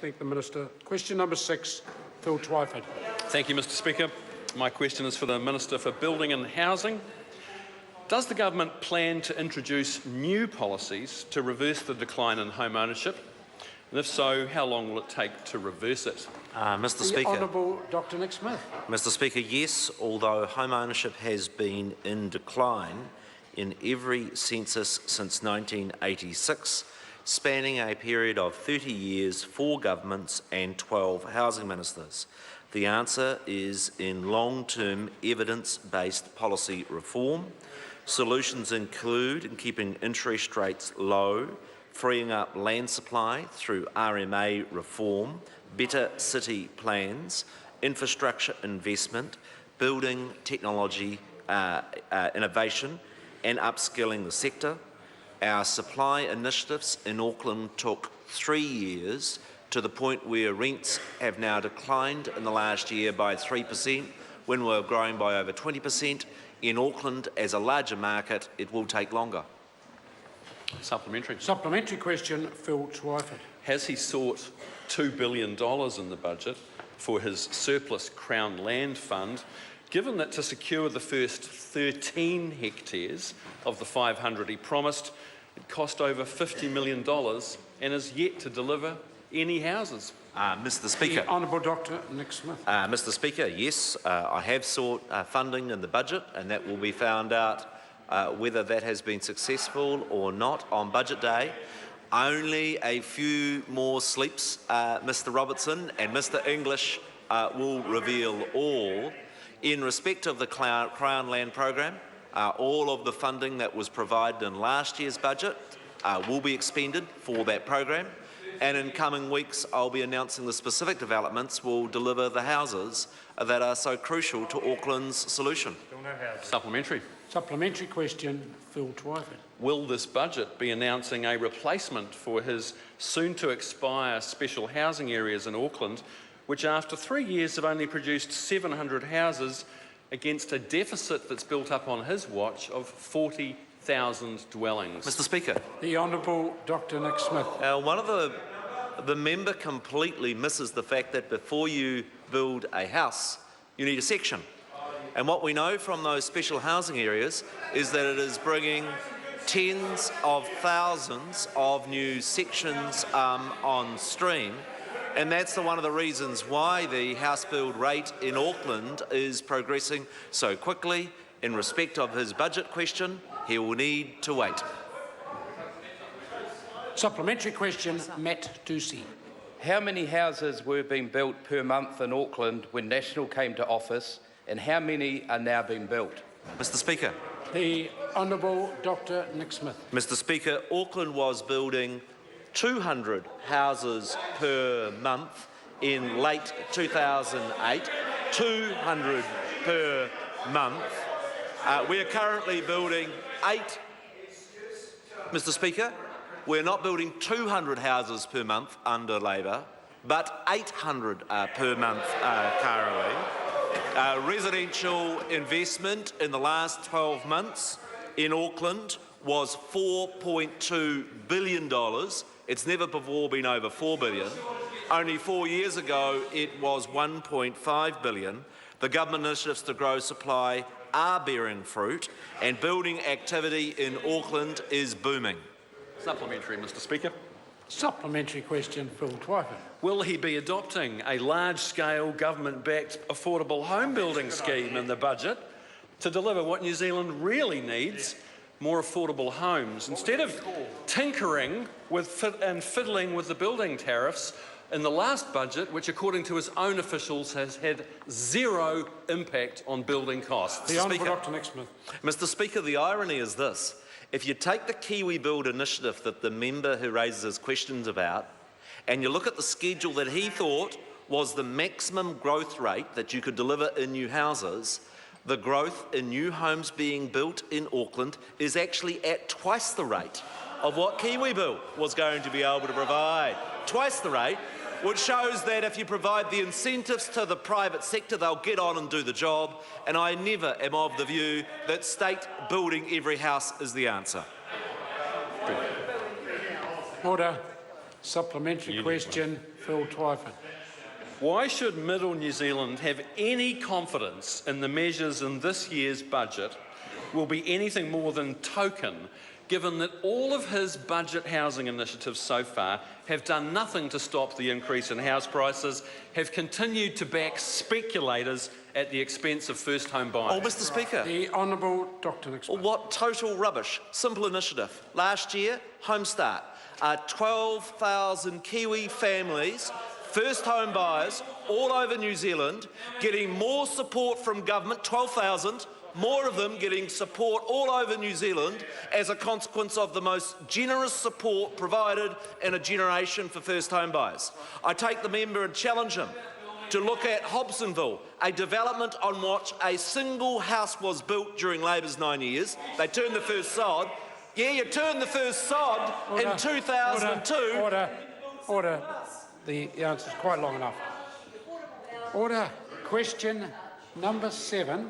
Thank the Minister. Question number 6, Phil Twyford. Thank you, Mr Speaker. My question is for the Minister for Building and Housing. Does the government plan to introduce new policies to reverse the decline in home ownership? And if so, how long will it take to reverse it? Mr Speaker. Honourable Dr Nick Smith. Mr Speaker, yes, although home ownership has been in decline in every census since 1986, spanning a period of 30 years, 4 governments and 12 housing ministers. The answer is in long-term evidence-based policy reform. Solutions include keeping interest rates low, freeing up land supply through RMA reform, better city plans, infrastructure investment, building technology innovation and upskilling the sector. Our supply initiatives in Auckland took 3 years, to the point where rents have now declined in the last year by 3%, when we were growing by over 20%. In Auckland, as a larger market, it will take longer. Supplementary. Supplementary question, Phil Twyford. Has he sought $2 billion in the budget for his surplus Crown Land Fund, given that to secure the first 13 hectares of the 500 he promised, it cost over $50 million and is yet to deliver any houses? Mr Speaker. The Honourable Dr Nick Smith. Mr Speaker, yes, I have sought funding in the budget, and that will be found out whether that has been successful or not on budget day. Only a few more sleeps, Mr Robertson, and Mr English will reveal all. In respect of the Crown Land Program, all of the funding that was provided in last year's budget will be expended for that program. And in coming weeks, I'll be announcing the specific developments will deliver the houses that are so crucial to Auckland's solution. Supplementary. Supplementary question, Phil Twyford. Will this budget be announcing a replacement for his soon-to-expire special housing areas in Auckland, which after 3 years have only produced 700 houses against a deficit that's built up on his watch of 40,000 dwellings? Mr Speaker. The Honourable Dr Nick Smith. One of the member completely misses the fact that before you build a house, you need a section. And what we know from those special housing areas is that it is bringing tens of thousands of new sections on stream. And that's one of the reasons why the house build rate in Auckland is progressing so quickly. In respect of his budget question, he will need to wait. Supplementary question, Matt Ducey. How many houses were being built per month in Auckland when National came to office, and how many are now being built? Mr Speaker. The Honourable Dr Nick Smith. Mr Speaker, Auckland was building 200 houses per month in late 2008, 200 per month. We are currently building 8. Mr Speaker, we're not building 200 houses per month under Labor, but 800 per month currently. Residential investment in the last 12 months in Auckland was $4.2 billion. It's never before been over $4 billion. Only 4 years ago, it was $1.5 billion. The government initiatives to grow supply are bearing fruit, and building activity in Auckland is booming. Supplementary, Mr Speaker. Supplementary question, Phil Twyford. Will he be adopting a large-scale government-backed affordable home building scheme in the budget to deliver what New Zealand really needs, more affordable homes, instead of tinkering with and fiddling with the building tariffs in the last budget, which according to his own officials has had zero impact on building costs? The Honourable Dr Nick Smith. Mr Speaker, the irony is this. If you take the Kiwi Build initiative that the member who raises his questions about, and you look at the schedule that he thought was the maximum growth rate that you could deliver in new houses, the growth in new homes being built in Auckland is actually at twice the rate of what Kiwi Build was going to be able to provide. Twice the rate, which shows that if you provide the incentives to the private sector, they'll get on and do the job. And I never am of the view that state building every house is the answer. Order. Supplementary question, Phil Twyford. Why should Middle New Zealand have any confidence in the measures in this year's budget will be anything more than token, given that all of his budget housing initiatives so far have done nothing to stop the increase in house prices, have continued to back speculators at the expense of first home buyers? Oh, Mr. Speaker. The Honourable Dr Nick-Smith. What total rubbish. Simple initiative. Last year, Home Start. 12,000 Kiwi families, first home buyers, all over New Zealand, getting more support from government, 12,000, more of them getting support all over New Zealand as a consequence of the most generous support provided in a generation for first home buyers. I take the member and challenge him to look at Hobsonville, a development on which a single house was built during Labor's 9 years. They turned the first sod. Yeah, you turned the first sod in 2002. Order. The answer is quite long enough. Order. Question number 7.